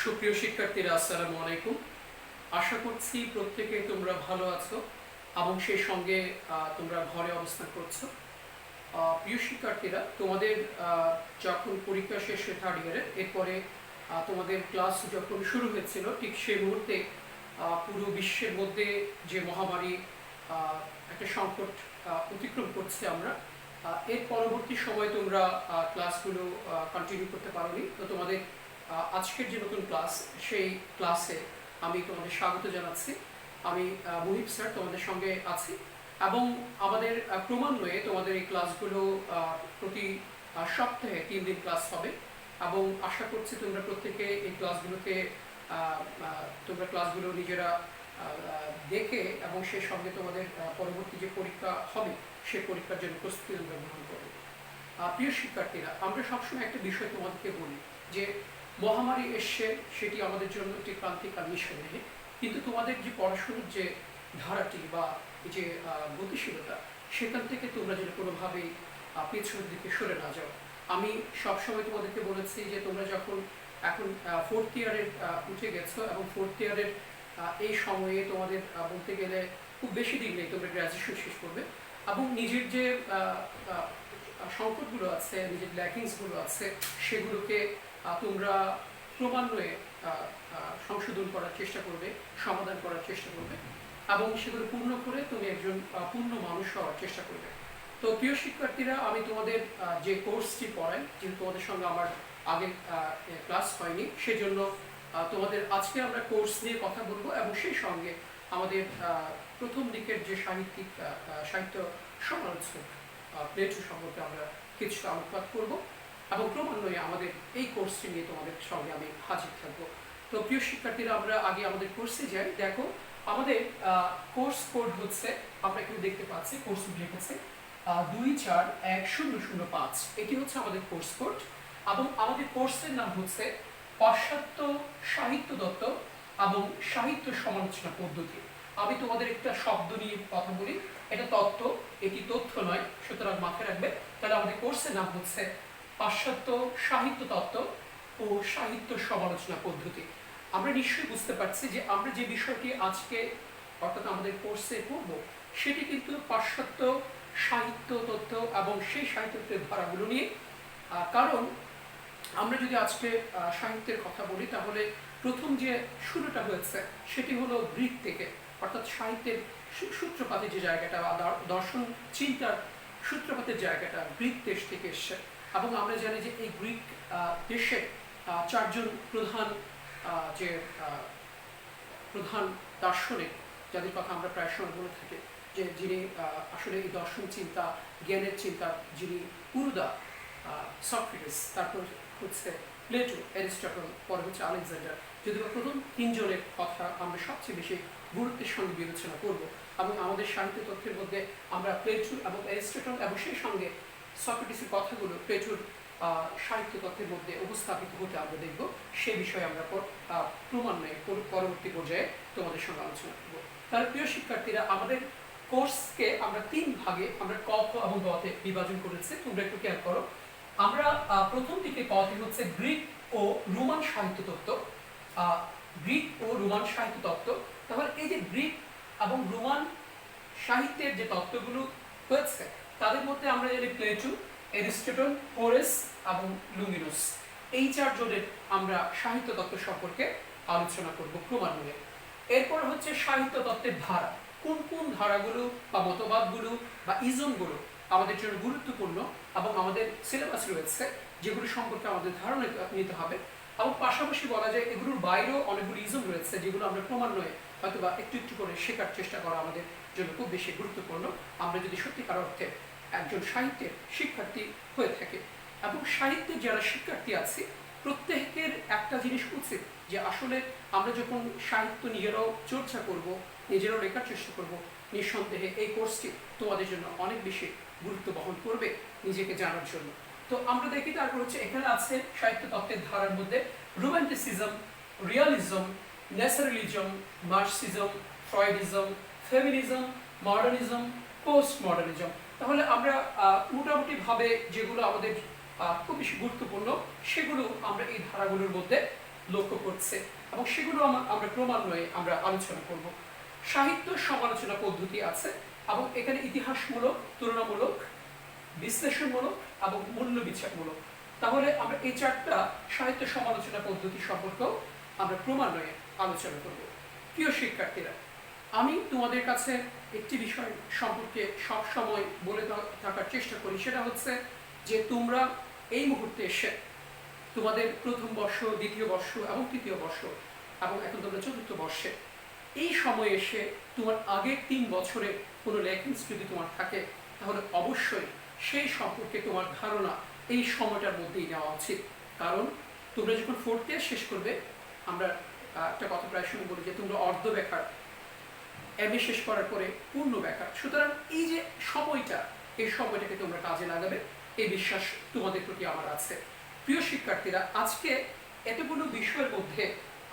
সুপ্রিয় শিক্ষার্থীরা, আসসালামু আলাইকুম। আশা করছি প্রত্যেকে তোমরা ভালো আছো এবং সেই সঙ্গে তোমরা ঘরে অবস্থান করছো। প্রিয় শিক্ষার্থীরা, তোমাদের যখন পরীক্ষা শেষ হয়ে থার্ড ইয়ারে, এরপরে তোমাদের ক্লাস যখন শুরু হয়েছিল, ঠিক সেই মুহূর্তে পুরো বিশ্বের মধ্যে যে মহামারী একটা সংকট অতিক্রম করছে আমরা, এর পরবর্তী সময় তোমরা ক্লাসগুলো কন্টিনিউ করতে পারোনি। তো তোমাদের আজকের যে নতুন ক্লাস, সেই ক্লাসে আমি তোমাদের স্বাগত জানাচ্ছি। আমি মুহিব স্যার তোমাদের সঙ্গে আছি এবং আমাদের ক্রমান্বয়ে তোমাদের এই ক্লাসগুলো প্রতি সপ্তাহে 3 দিন ক্লাস হবে এবং আশা করছি তোমরা প্রত্যেকে এই ক্লাসগুলোতে তোমরা ক্লাসগুলো নিজেরা দেখে এবং সেই সঙ্গে তোমাদের পরবর্তী যে পরীক্ষা হবে সেই পরীক্ষার জন্য প্রস্তুতি তোমরা গ্রহণ করবে। প্রিয় শিক্ষার্থীরা, আমরা সবসময় একটা বিষয় তোমাদেরকে বলি যে মহামারী এসছে, সেটি আমাদের জন্য একটি ক্রান্তিকাল বিষয় নেই, কিন্তু তোমাদের যে পড়াশোনার যে ধারাটি বা যে গতিশীলতা, সেখান থেকে তোমরা যেন কোনোভাবেই পেছনের দিকে সরে না যাও। আমি সবসময় তোমাদেরকে বলেছি যে তোমরা যখন এখন 4th ইয়ারের উঠে গেছো এবং 4th ইয়ারের এই সময়ে তোমাদের বলতে গেলে খুব বেশি দিন নেই, তোমরা গ্র্যাজুয়েশন শেষ করবে এবং নিজের যে সংকটগুলো আছে, নিজের ল্যাকিংসগুলো আছে, সেগুলোকে তোমরা ক্রমান্বয়ে সংশোধন করার চেষ্টা করবে, সমাধান করার চেষ্টা করবে এবং সেগুলো পূর্ণ করে তুমি একজন পূর্ণ মানুষ হওয়ার চেষ্টা করবে। তো প্রিয় শিক্ষার্থীরা, আমি তোমাদের যে কোর্সটি পড়াই, যেহেতু তোমাদের সঙ্গে আমার আগে ক্লাস হয়নি, সেজন্য তোমাদের আজকে আমরা কোর্স নিয়ে কথা বলবো এবং সেই সঙ্গে আমাদের প্রথম দিকের যে সাহিত্য সমালোচক প্লেটো সম্পর্কে আমরা কিছুটা আলোকপাত করব এবং ক্রমান্বয়ে আমাদের এই কোর্সটি নিয়ে তোমাদের সঙ্গে আমি হাজির থাকবো। তো প্রিয় শিক্ষার্থীরা, আমরা আগে আমাদের কোর্সে যাই। দেখো, আমাদের কোর্স কোড হচ্ছে, আমরা এখানে দেখতে পাচ্ছি কোর্স লিখেছে 2410005। এটি হচ্ছে আমাদের কোর্স কোড এবং আমাদের কোর্সের নাম হচ্ছে পাশ্চাত্য সাহিত্য তত্ত্ব এবং সাহিত্য সমালোচনা পদ্ধতি। আমি তোমাদের একটা শব্দ নিয়ে কথা বলি, এটা তত্ত্ব, এটি তথ্য নয়, সুতরাং মাথায় রাখবে। তাহলে আমাদের কোর্সের নাম হচ্ছে পাশ্চাত্য সাহিত্য তত্ত্ব ও সাহিত্য সমালোচনা পদ্ধতি। আমরা নিশ্চয়ই বুঝতে পারছি যে আমরা যে বিষয়টি আজকে অর্থাৎ আমাদের কোর্সে পড়ব, সেটি কিন্তু পাশ্চাত্য সাহিত্য তত্ত্ব এবং সেই সাহিত্যের ধারাগুলো নিয়ে। কারণ আমরা যদি আজকে সাহিত্যের কথা বলি, তাহলে প্রথম যে শুরুটা হয়েছে সেটি হলো গ্রিক থেকে, অর্থাৎ সাহিত্যের সূত্রপাতের যে জায়গাটা বা দর্শন চিন্তার সূত্রপাতের জায়গাটা গ্রিক দেশ থেকে এসছে। এবং আমরা জানি যে এই গ্রিক দেশে 4 জন প্রধান দার্শনিক, যাদের কথা আমরা প্রায় সময় বলে থাকি, যে যিনি আসলে এই দর্শন চিন্তা, জ্ঞানের চিন্তা যিনি পুরুদা, সক্রেটিস, তারপর হচ্ছে প্লেটো, অ্যারিস্টটল, পরে হচ্ছে আলেকজান্ডার। যদিও প্রথম 3 জনের কথা আমরা সবচেয়ে বেশি গুরুত্বের সঙ্গে বিবেচনা করব এবং আমাদের সাহিত্য তত্ত্বের মধ্যে আমরা প্লেটো এবং অ্যারিস্টটল এবং সেই সঙ্গে সক্রেটিসের কথাগুলো প্লেটোর সাহিত্য তত্ত্বের মধ্যে উপস্থাপিত হতে আমরা দেখব। সে বিষয়ে আমরা ক্রমান্বয়ে পরবর্তী পর্যায়ে তোমাদের সঙ্গে আলোচনা করব। তাহলে প্রিয় শিক্ষার্থীরা, আমাদের কোর্সকে আমরা 3 ভাগে আমরা ক, খ এবং গ তে বিভাজন করেছি। তোমরা একটু খেয়াল করো। আমরা প্রথম দিকে ক তে হচ্ছে গ্রিক ও রোমান সাহিত্য তত্ত্ব, গ্রিক ও রোমান সাহিত্য তত্ত্ব। তাহলে এই যে গ্রিক এবং রোমান সাহিত্যের যে তত্ত্বগুলো হয়েছে, তাদের মধ্যে আমরা জানি প্লেটো, অ্যারিস্টটল, হোরেস এবং লুমিনাস, এই 4 জনের আমরা সাহিত্য তত্ত্ব সম্পর্কে আলোচনা করব ক্রমান্বয়ে। এরপর হচ্ছে সাহিত্য তত্ত্বের ধারা, কোন কোন ধারাগুলো বা মতবাদগুলো বা ইজমগুলো আমাদের জন্য গুরুত্বপূর্ণ এবং আমাদের সিলেবাস রয়েছে, যেগুলো সম্পর্কে আমাদের ধারণা নিতে হবে। এবং পাশাপাশি বলা যায় এগুলোর বাইরেও অনেকগুলো ইজম রয়েছে, যেগুলো আমরা ক্রমান্বয়ে হয়তো বা একটু একটু করে শেখার চেষ্টা করা আমাদের জন্য খুব বেশি গুরুত্বপূর্ণ, আমরা যদি সত্যিকার অর্থে একজন সাহিত্যের শিক্ষার্থী হয়ে থাকে। এবং সাহিত্যের যারা শিক্ষার্থী আছে, প্রত্যেকের একটা জিনিস উচিত যে আসলে আমরা যখন সাহিত্য নিজেরাও চর্চা করব, নিজেরাও লেখার চেষ্টা করব, নিঃসন্দেহে এই কোর্সটি তোমাদের জন্য অনেক বেশি গুরুত্ব বহন করবে নিজেকে জানার জন্য। তো আমরা দেখি, তারপর হচ্ছে এখানে আছে সাহিত্য তত্ত্বের ধারার মধ্যে romanticism, realism, naturalism, Marxism, Freudism, feminism, modernism, post modernism. তাহলে আমরা মোটামুটিভাবে যেগুলো আমাদের খুব বেশি গুরুত্বপূর্ণ, সেগুলো আমরা এই ধারাগুলোর মধ্যে লক্ষ্য করছে এবং সেগুলো আমরা ক্রমান্বয়ে আমরা আলোচনা করব। সাহিত্য সমালোচনা পদ্ধতি আছে এবং এখানে ইতিহাসমূলক, তুলনামূলক, বিশ্লেষণমূলক এবং মূল্য বিচারমূলক। তাহলে আমরা এই চারটা সাহিত্য সমালোচনা পদ্ধতি সম্পর্কেও আমরা ক্রমান্বয়ে আলোচনা করব। প্রিয় শিক্ষার্থীরা, আমি তোমাদের কাছে একটি বিষয় সম্পর্কে সব সময় বলে থাকার চেষ্টা করি, সেটা হচ্ছে যে তোমরা এই মুহূর্তে এসে তোমাদের প্রথম বর্ষ, দ্বিতীয় বর্ষ এবং তৃতীয় বর্ষ এবং এখন তোমরা চতুর্থ বর্ষে, এই সময়ে এসে তোমার আগের 3 বছরের কোনো লেখেন্স যদি তোমার থাকে তাহলে অবশ্যই সেই সম্পর্কে তোমার ধারণা এই সময়টার মধ্যেই নেওয়া উচিত। কারণ তোমরা যখন 4th ইয়ার শেষ করবে, আমরা একটা কথা প্রায় সময় বলি যে তোমরা অর্ধ বেকার, MA শেষ করার পরে পূর্ণ বেকার। সুতরাং এই যে সময়টা, এই সময়টাকে তোমরা কাজে লাগাবে, এই বিশ্বাস তোমাদের প্রতি আমার আছে। প্রিয় শিক্ষার্থীরা, আজকে এতগুলো বিষয়ের মধ্যে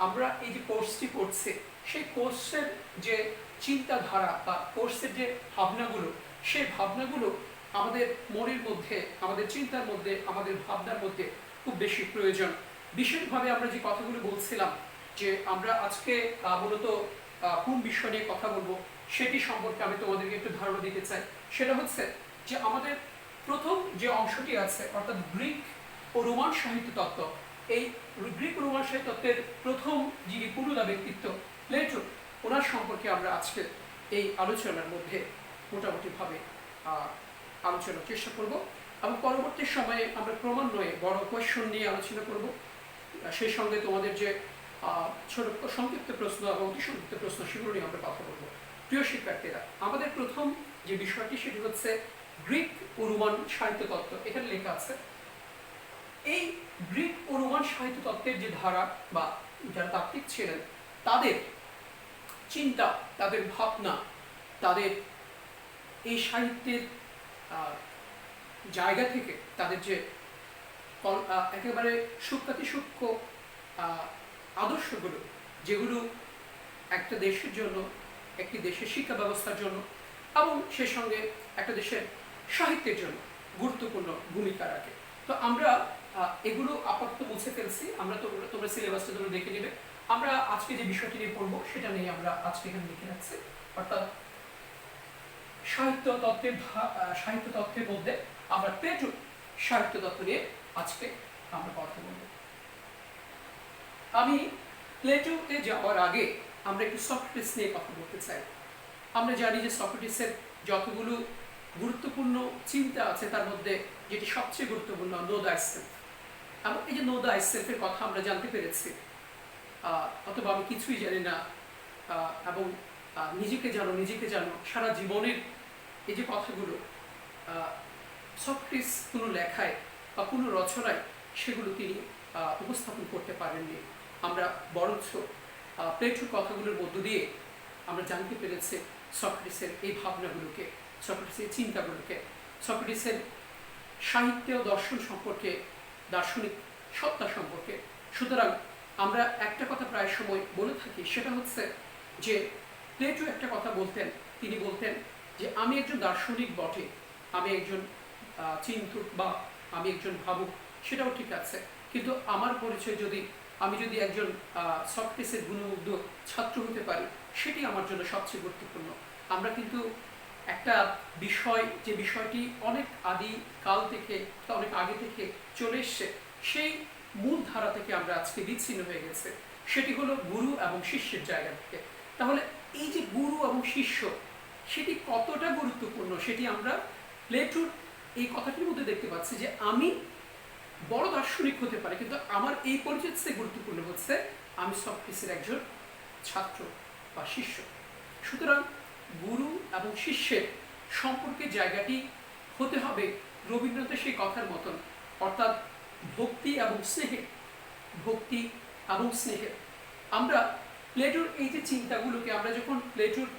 আমরা এই যে কোর্সটি করছি, সেই কোর্সের যে চিন্তাধারা বা কোর্সের যে ভাবনাগুলো, সেই ভাবনাগুলো আমাদের মনের মধ্যে, আমাদের চিন্তার মধ্যে, আমাদের ভাবনার মধ্যে খুব বেশি প্রয়োজন। বিশেষভাবে আমরা যে কথাগুলো বলছিলাম যে আমরা আজকে মূলত কোন বিষয় নিয়ে কথা বলবো সেটি সম্পর্কে আমি তোমাদেরকে একটু ধারণা দিতে চাই। সেটা হচ্ছে যে আমাদের প্রথম যে অংশটি আছে, অর্থাৎ গ্রিক ও রোমান সাহিত্য তত্ত্ব, এই গ্রিক ও রোমান সাহিত্য তত্ত্বের প্রথম যিনি পুরুদা ব্যক্তিত্ব প্লেটো, ওনার সম্পর্কে আমরা আজকে এই আলোচনার মধ্যে মোটামুটিভাবে আলোচনার চেষ্টা করব এবং পরবর্তী সময়ে আমরা ক্রমান্বয়ে বড় কোয়েশ্চন নিয়ে আলোচনা করব। সেই সঙ্গে তোমাদের যে ছোট সংক্ষিপ্ত প্রশ্ন এবং অতি সংক্ষিপ্ত প্রশ্ন, সেগুলো নিয়ে আমরা কথা বলবো। প্রিয় শিক্ষার্থীরা, আমাদের প্রথম যে বিষয়টি সেটি হচ্ছে গ্রিক ও রোমান সাহিত্য তত্ত্ব। এখানে লেখা আছে এই গ্রিক ও রোমান সাহিত্য তত্ত্বের যে ধারা বা যারা তাত্ত্বিক ছিলেন, তাদের চিন্তা, তাদের ভাবনা, তাদের এই সাহিত্যের জায়গা থেকে তাদের যে একেবারে সূক্ষ্মাতি সূক্ষ্ম আদর্শগুলো, যেগুলো একটা দেশের জন্য, একটি দেশের শিক্ষা ব্যবস্থার জন্য এবং সেই সঙ্গে একটা দেশের সাহিত্যের জন্য গুরুত্বপূর্ণ ভূমিকা রাখে। তো আমরা এগুলো আপাতত মুছে ফেলছি, আমরা তোমরা সিলেবাসটা ধরে দেখে নেবে। আমরা আজকে যে বিষয়টি নিয়ে পড়বো সেটা নিয়ে আমরা আজকে এখানে লিখে রাখছি, অর্থাৎ সাহিত্য তত্ত্বের মধ্যে আমরা প্লেটোর সাহিত্য তত্ত্ব নিয়ে আজকে আমরা কথা বলবো। আমি প্লেটোতে যাওয়ার আগে আমরা একটু সক্রেটিস নিয়ে কথা বলতে চাই। আমরা জানি যে সক্রেটিসের যতগুলো গুরুত্বপূর্ণ চিন্তা আছে তার মধ্যে যেটি সবচেয়ে গুরুত্বপূর্ণ নো থাইসেলফ। এবং এই যে নো থাইসেলফের কথা আমরা জানতে পেরেছি, অথবা আমি কিছুই জানি না এবং নিজেকে জানো সারা জীবনের এই যে কথাগুলো সক্রেটিস কোনো লেখায় বা কোনো রচনায় সেগুলো তিনি উপস্থাপন করতে পারেননি। আমরা বরঞ্চ প্লেটোর কথাগুলোর মধ্য দিয়ে আমরা জানতে পেরেছি সক্রেটিসের এই ভাবনাগুলোকে, সক্রেটিসের চিন্তাগুলোকে, সক্রেটিসের সাহিত্য দর্শন সম্পর্কে, দার্শনিক সত্তা সম্পর্কে। সুতরাং আমরা একটা কথা প্রায় সময় বলে থাকি, সেটা হচ্ছে যে প্লেটো একটা কথা বলতেন, তিনি বলতেন যে আমি একজন দার্শনিক বটে, আমি একজন চিন্তক বা আমি একজন ভাবুক, সেটাও ঠিক আছে, কিন্তু আমার পরিচয় আমি যদি একজন সক্রেটিসের গুণমুগ্ধ ছাত্র হতে পারি, সেটি আমার জন্য সবচেয়ে গুরুত্বপূর্ণ। আমরা কিন্তু একটা বিষয়, যে বিষয়টি অনেক আদি কাল থেকে, অনেক আগে থেকে চলে এসছে, সেই মূল ধারা থেকে আমরা আজকে বিচ্ছিন্ন হয়ে গেছে। সেটি হলো গুরু এবং শিষ্যের জায়গা থেকে। তাহলে এই যে গুরু এবং শিষ্য, সেটি কতটা গুরুত্বপূর্ণ সেটি আমরা প্লেটোর এই কথাটির মধ্যে দেখতে পাচ্ছি, যে আমি বড় দার্শনিক হতে পারি, কিন্তু আমার এই পরিচয় থেকে গুরুত্বপূর্ণ হচ্ছে আমি সক্রেটিসের একজন ছাত্র বা শিষ্য। সুতরাং গুরু এবং শিষ্যের সম্পর্কের জায়গাটি হতে হবে রবীন্দ্রনাথের সেই কথার মতন, অর্থাৎ ভক্তি এবং স্নেহে, ভক্তি এবং স্নেহে। আমরা প্লেটোর এই যে চিন্তাগুলোকে, আমরা যখন প্লেটোর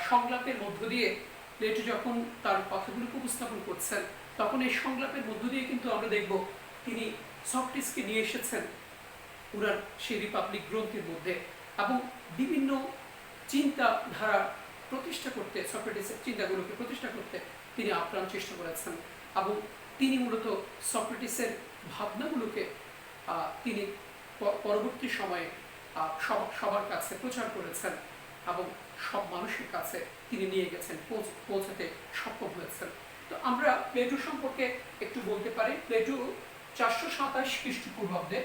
সংলাপের মধ্য দিয়ে প্লেটো যখন তার কথাগুলোকে উপস্থাপন করছেন, তখন এই সংলাপের মধ্য দিয়ে কিন্তু আমরা দেখব তিনি সক্রেটিসকে নিয়ে এসেছেন ওনার সেই রিপাবলিক গ্রন্থের মধ্যে, এবং বিভিন্ন চিন্তাধারা প্রতিষ্ঠা করতে, সক্রেটিসের চিন্তাগুলোকে প্রতিষ্ঠা করতে তিনি আপ্রাণ চেষ্টা করেছেন। এবং তিনি মূলত সক্রেটিসের ভাবনাগুলোকে তিনি পরবর্তী সময়ে সবার কাছে প্রচার করেছেন এবং সব মানুষের কাছে তিনি নিয়ে গেছেন, পৌঁছাতে সক্ষম হয়েছেন। তো আমরা প্লেটো সম্পর্কে একটু বলতে পারি। প্লেটো 427 খ্রিস্টপূর্বাব্দে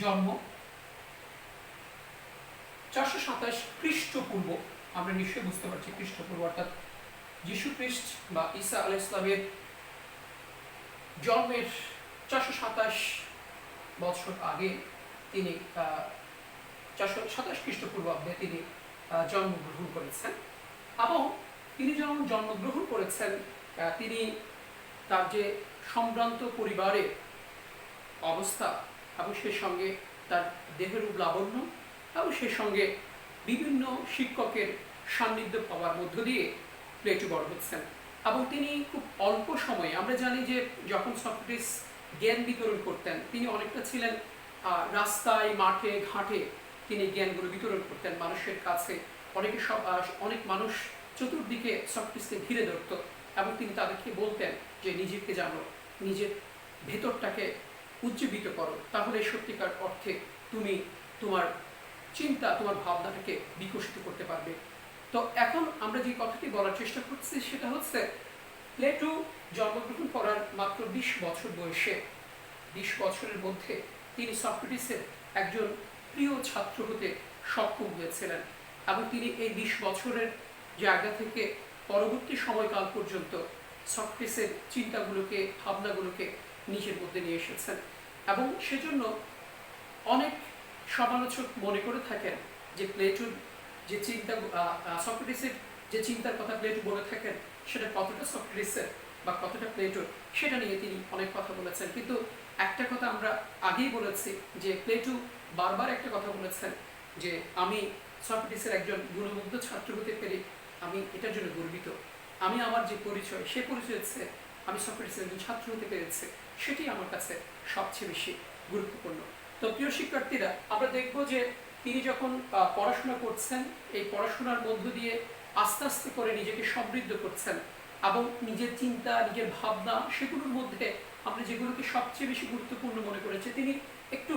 জন্ম, 427 খ্রিস্টপূর্ব, আমরা নিশ্চয়ই বুঝতে পারছি খ্রিস্টপূর্ব অর্থাৎ যীশু খ্রিস্ট বা ঈসা আলাইহিস সালামের জন্মের 427 বছর আগে তিনি 427 খ্রিস্টপূর্বাব্দে তিনি জন্মগ্রহণ করেছেন। এবং তিনি যখন জন্মগ্রহণ করেছেন তিনি তার যে সম্ভ্রান্ত পরিবারের অবস্থা এবং সেই সঙ্গে তার দেহরূপ লাবণ্য এবং সেই সঙ্গে বিভিন্ন শিক্ষকের সান্নিধ্য পাওয়ার মধ্য দিয়ে প্লেটো বড় হচ্ছেন। এবং তিনি খুব অল্প সময়ে, আমরা জানি যে যখন সক্রেটিস জ্ঞান বিতরণ করতেন তিনি অনেকটা ছিলেন রাস্তায়, মাঠে, ঘাটে তিনি জ্ঞানগুলো বিতরণ করতেন মানুষের কাছে। অনেক মানুষ চতুর্দিকে সক্রেটিসকে ঘিরে ধরত এবং তিনি তাদেরকে বলতেন যে নিজেকে জানো, নিজের ভেতরটাকে উজ্জীবিত করো, তাহলে সত্যিকার অর্থে তুমি তোমার চিন্তা, তোমার ভাবনাটাকে বিকশিত করতে পারবে। তো এখন আমরা যে কথাটি বলার চেষ্টা করছি সেটা হচ্ছে প্লেটো জন্মগ্রহণ করার মাত্র 20 বছর বয়সে, 20 বছরের মধ্যে তিনি সক্রেটিসের একজন প্রিয় ছাত্র হতে সক্ষম হয়েছিলেন এবং তিনি এই 20 বছরের জায়গা থেকে পরবর্তী সময়কাল পর্যন্ত সক্রেটিসের চিন্তাগুলোকে, ভাবনাগুলোকে নিজের মধ্যে নিয়ে এসেছেন। এবং সেজন্য অনেক সমালোচক মনে করে থাকেন যে প্লেটোর যে চিন্তা, সক্রেটিসের যে চিন্তার কথা প্লেটো বলে থাকেন সেটা কতটা সক্রেটিসের বা কতটা প্লেটোর, সেটা নিয়ে তিনি অনেক কথা বলেছেন। কিন্তু একটা কথা আমরা আগেই বলেছি যে প্লেটো বারবার একটা কথা বলেছেন যে আমি সক্রেটিসের একজন গুণমুগ্ধ ছাত্র হতে পেরে আমি এটার জন্য গর্বিত। আমি আমার যে পরিচয়, সে পরিচয় হচ্ছে আমি সক্রেটিসের একজন ছাত্র হতে পেরেছি, সেটি আমার কাছে সবচেয়ে বেশি গুরুত্বপূর্ণ। তো প্রিয় শিক্ষার্থীরা, আমরা দেখব যে তিনি যখন পড়াশোনা করছেন, এই পড়াশোনার মধ্য দিয়ে আস্তে আস্তে করে নিজেকে সমৃদ্ধ করছেন এবং নিজের চিন্তা, নিজের ভাবনা, সেগুলোর মধ্যে আমরা যেগুলোকে সবচেয়ে বেশি গুরুত্বপূর্ণ মনে করেছে, তিনি একটু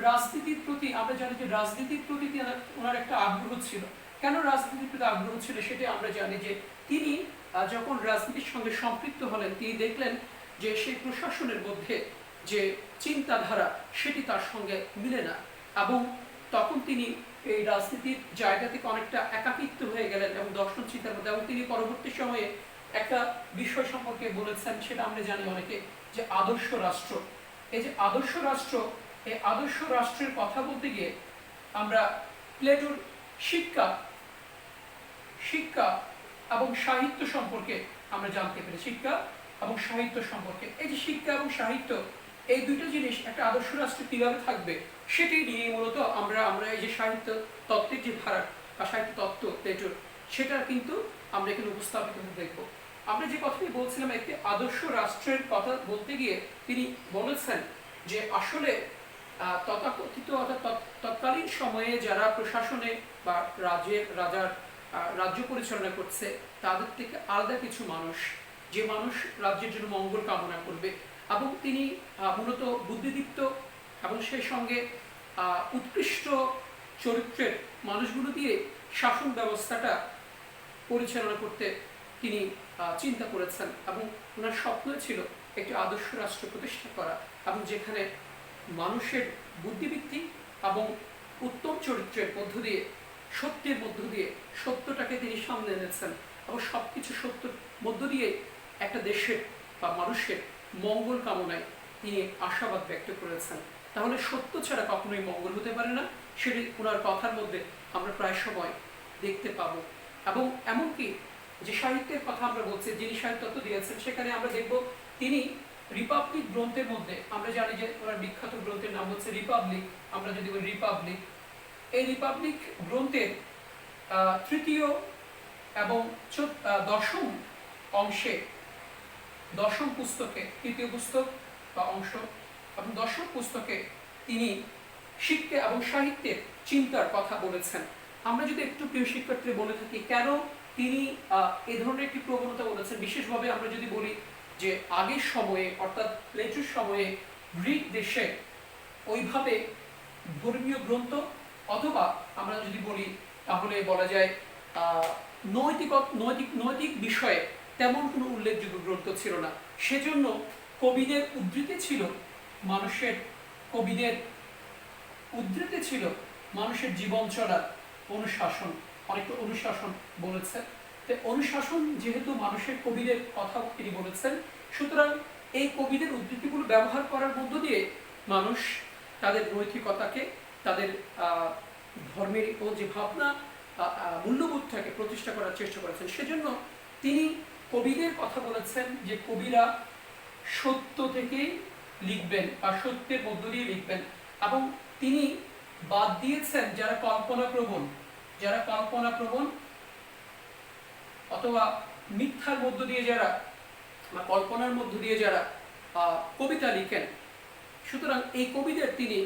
রাজনীতির প্রতি, আমরা জানি যে রাজনীতির প্রতি ওনার একটা আগ্রহ ছিল। কেন রাজনীতির প্রতি আগ্রহ ছিল সেটা আমরা জানি যে তিনি যখন রাজনীতির সঙ্গে সম্পৃক্ত হলেন তিনি দেখলেন যে সেই প্রশাসনের মধ্যে যে চিন্তাধারা সেটি তার সঙ্গে মিলে না এবং তখন তিনি এই রাজনীতির জায়গা থেকে অনেকটা একাকিত্ব হয়ে গেলেন এবং দর্শন চিন্তার মধ্যে। এবং তিনি পরবর্তী সময়ে একটা বিষয় সম্পর্কে বলেছেন, সেটা আমরা জানি অনেকে, যে আদর্শ রাষ্ট্র। এই যে আদর্শ রাষ্ট্র, এই আদর্শ রাষ্ট্রের কথা বলতে গিয়ে আমরা প্লেটোর শিক্ষা এবং সাহিত্য সম্পর্কে আমরা জানতে পেরেছি। শিক্ষা এবং সাহিত্য সম্পর্কে, এই যে শিক্ষা এবং সাহিত্য, এই দুটো জিনিস একটা আদর্শ রাষ্ট্র কিভাবে থাকবে সেটি নিয়ে মূলত আমরা এই যে সাহিত্য তত্ত্বের যে ধারা বা সাহিত্য তত্ত্ব প্লেটোর, সেটা কিন্তু আমরা এখানে উপস্থাপিত দেখব। আমরা যে কথাটি বলছিলাম, একটি আদর্শ রাষ্ট্রের কথা বলতে গিয়ে তিনি বলেছেন যে আসলে তথাকথিত অর্থাৎ তৎকালীন সময়ে যারা প্রশাসনে বা রাজার রাজ্য পরিচালনা করছে তাদের থেকে আলাদা কিছু মানুষ, যে মানুষ রাজ্যের জন্য মঙ্গল কামনা করবে এবং তিনি মূলত বুদ্ধিদীপ্ত এবং সেই সঙ্গে উৎকৃষ্ট চরিত্রের মানুষগুলো দিয়ে শাসন ব্যবস্থাটা পরিচালনা করতে তিনি চিন্তা করেছেন এবং ওনার স্বপ্ন ছিল একটি আদর্শ রাষ্ট্র প্রতিষ্ঠা করা এবং যেখানে মানুষের বুদ্ধিবৃত্তি এবং উত্তম চরিত্রের মধ্য দিয়ে, সত্যের মধ্য দিয়ে সত্যটাকে তিনি সামনে এনেছেন এবং সবকিছু সত্যের মধ্য দিয়ে একটা দেশের বা মানুষের মঙ্গল কামনায় তিনি আশাবাদ ব্যক্ত করেছেন। তাহলে সত্য ছাড়া কখনোই মঙ্গল হতে পারে না, সেটি ওনার কথার মধ্যে আমরা প্রায় সময় দেখতে পাবো। এবং এমনকি যে সাহিত্যের কথা আমরা বলছি, যিনি সাহিত্য তত্ত্ব দিয়েছেন, সেখানে আমরা দেখব তিনি রিপাবলিক গ্রন্থের মধ্যে, আমরা জানি যে ওনার বিখ্যাত গ্রন্থের নাম হচ্ছে রিপাবলিক। আমরা যদি বলি রিপাবলিক, এই রিপাবলিক গ্রন্থের তৃতীয় এবং দশম অংশে, দশম পুস্তকে, তৃতীয় পুস্তক বা অংশ এবং দশম পুস্তকে তিনি শিক্ষা এবং সাহিত্যের চিন্তার কথা বলেছেন। আমরা যদি একটু প্রিয় শিক্ষার্থী বলে থাকি কেন তিনি এ ধরনের একটি প্রবণতা বলেছেন, বিশেষভাবে আমরা যদি বলি যে আগের সময়ে অর্থাৎ প্লেটোর সময়ে গ্রিক দেশে ওইভাবে ধর্মীয় গ্রন্থ অথবা আমরা যদি বলি তাহলে বলা যায় নৈতিক নৈতিক নৈতিক বিষয়ে তেমন কোনো উল্লেখযোগ্য গ্রন্থ ছিল না। সেজন্য কবিদের উদ্ধৃতি ছিল মানুষের কবিদের উদ্ধৃতি ছিল মানুষের জীবন চলার অনুশাসন, অনেকটা অনুশাসন বলেছেন। তো অনুশাসন যেহেতু মানুষের কবিদের কথা তিনি বলেছেন, সুতরাং এই কবিদের উদ্ধৃতিগুলো ব্যবহার করার মধ্য দিয়ে মানুষ তাদের নৈতিকতাকে, তাদের ধর্মের ও যে ভাবনা মূল্যবোধটাকে প্রতিষ্ঠা করার চেষ্টা করেছেন। সেজন্য তিনি কবিদের কথা বলেছেন যে কবিরা সত্য থেকেই লিখবেন বা সত্যের মধ্য দিয়ে লিখবেন, এবং তিনি বাদ দিয়েছেন যারা কল্পনাপ্রবণ অথবা মিথ্যার মধ্য দিয়ে যারা বা কল্পনার মধ্য দিয়ে যারা কবিতা লিখেন। সুতরাং এই কবিদের তিনি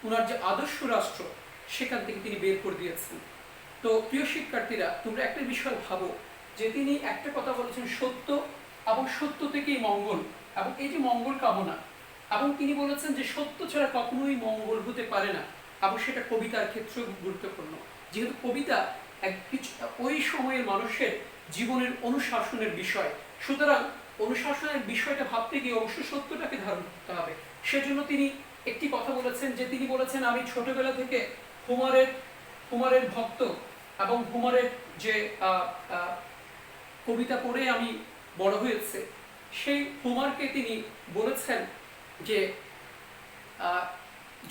ওনার যে আদর্শ রাষ্ট্র সেখান থেকে তিনি বের করে দিয়েছেন। তো প্রিয় শিক্ষার্থীরা, তোমরা একটা বিষয় ভাবো যে তিনি একটা কথা বলেছেন সত্য এবং সত্য থেকেই মঙ্গল, এবং এই যে মঙ্গল কামনা, এবং তিনি বলেছেন যে সত্য ছাড়া কখনোই মঙ্গল হতে পারে না, এবং সেটা কবিতার ক্ষেত্রে গুরুত্বপূর্ণ। যেহেতু কবিতা ওই সময়ের মানুষের জীবনের অনুশাসনের বিষয়, সুতরাং অনুশাসনের বিষয়টা ভাবতে গিয়ে অবশ্যই সত্যটাকে ধারণ করতে হবে। সেজন্য তিনি একটি কথা বলেছেন যে তিনি বলেছেন আমি ছোটবেলা থেকে হোমারের ভক্ত, এবং হোমারের যে কবিতা পড়ে আমি বড় হয়েছে, সেই হোমারকে তিনি বলেছেন যে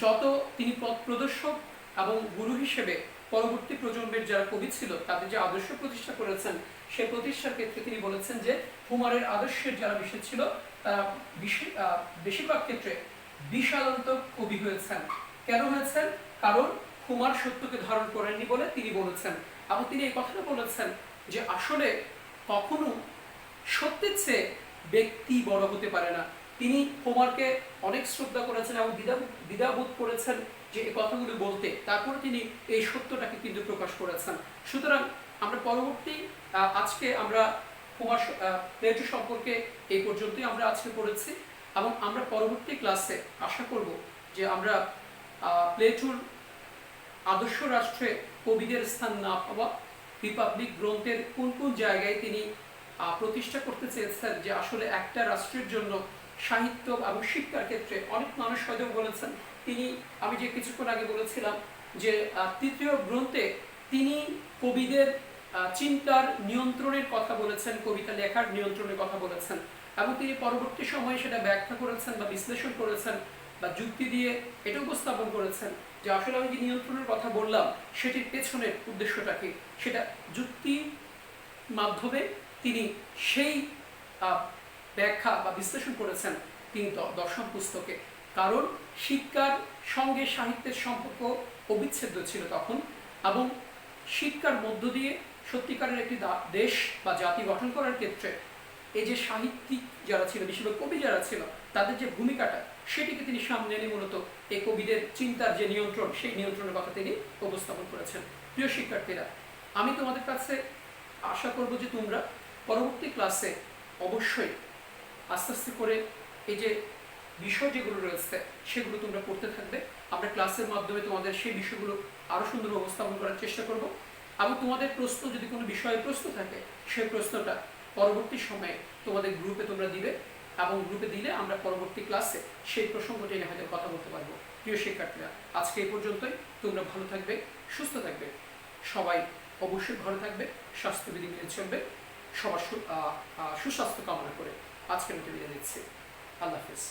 যত তিনি পথ প্রদর্শক এবং গুরু হিসেবে পরবর্তী প্রজন্মের যারা কবি ছিল তাদের যে আদর্শ প্রতিষ্ঠা করেছেন, সেই প্রতিষ্ঠার ক্ষেত্রে তিনি বলেছেন যে হোমারের আদর্শের যারা বিষয় ছিল তারা বেশিরভাগ ক্ষেত্রে বিশালান্ত কবি হয়েছেন। কেন হয়েছেন? কারণ হোমার সত্যকে ধারণ করেননি বলে তিনি বলেছেন। এবং তিনি এই কথাটা বলেছেন যে আসলে কখনো সত্যের চেয়ে ব্যক্তি বড় হতে পারে না। তিনি হোমারকে অনেক শ্রদ্ধা করেছেন এবং দ্বিধাবোধ করেছেন যে এই কথাগুলো বলতে, তারপরে তিনি এই সত্যটাকে কিন্তু প্রকাশ করেছেন। সুতরাং আমরা পরবর্তী আজকে আমরা হোমার প্লেটো সম্পর্কে এই পর্যন্তই আমরা আজকে পড়েছি, এবং আমরা পরবর্তী ক্লাসে আশা করব যে আমরা প্লেটোর আদর্শ রাষ্ট্রে কবিদের স্থান না পাওয়া, রিপাবলিক গ্রন্থের কোন কোন জায়গায় তিনি প্রতিষ্ঠা করতে চেয়েছেন যে আসলে একটা রাষ্ট্রের জন্য সাহিত্য এবং শিক্ষার ক্ষেত্রে অনেক মানুষ হয়তো বলেছেন তিনি, আমি যে কিছুক্ষণ আগে বলেছিলাম যে তৃতীয় গ্রন্থে তিনি কবিদের চিন্তার নিয়ন্ত্রণের কথা বলেছেন, কবিতা লেখার নিয়ন্ত্রণের কথা বলেছেন, এবং তিনি পরবর্তী সময়ে সেটা ব্যাখ্যা করেছেন বা বিশ্লেষণ করেছেন বা যুক্তি দিয়ে এটা উপস্থাপন করেছেন যে আসলে আমি যে নিয়ন্ত্রণের কথা বললাম সেটির পেছনের উদ্দেশ্যটা কি, সেটা যুক্তির মাধ্যমে তিনি সেই ব্যাখ্যা বা বিশ্লেষণ করেছেন তিনি দর্শন পুস্তকে। কারণ শিক্ষার সঙ্গে সাহিত্যের সম্পর্ক অবিচ্ছেদ্য ছিল তখন, এবং শিক্ষার মধ্য দিয়ে সত্যিকারের একটি দেশ বা জাতি গঠন করার ক্ষেত্রে এই যে সাহিত্যিক যারা ছিল, বিশেষভাবে কবি যারা ছিল, তাদের যে ভূমিকাটা সেটিকে তিনি সামনে এনে মূলত এই কবিদের চিন্তার যে নিয়ন্ত্রণ, সেই নিয়ন্ত্রণের কথা তিনি উপস্থাপন করেছেন। প্রিয় শিক্ষার্থীরা, আমি তোমাদের কাছে আশা করব যে তোমরা পরবর্তী ক্লাসে অবশ্যই আস্তে আস্তে করে এই যে বিষয় যেগুলো রয়েছে সেগুলো তোমরা পড়তে থাকবে। আমরা ক্লাসের মাধ্যমে তোমাদের সেই বিষয়গুলো আরও সুন্দর উপস্থাপন করার চেষ্টা করব, এবং তোমাদের প্রশ্ন যদি কোনো বিষয়ে প্রশ্ন থাকে সেই প্রশ্নটা পরবর্তী সময়ে তোমাদের গ্রুপে তোমরা দিবে, এবং গ্রুপে দিলে আমরা পরবর্তী ক্লাসে সেই প্রসঙ্গটি নিয়ে হয়তো কথা বলতে পারবো। প্রিয় শিক্ষার্থীরা, আজকে এই পর্যন্তই। তোমরা ভালো থাকবে, সুস্থ থাকবে, সবাই অবশ্যই ঘরে থাকবে, স্বাস্থ্যবিধি মেনে চলবে, সবার সুস্বাস্থ্য কামনা করে আজকের মতো বিদায় নিচ্ছি। আল্লাহ হাফেজ।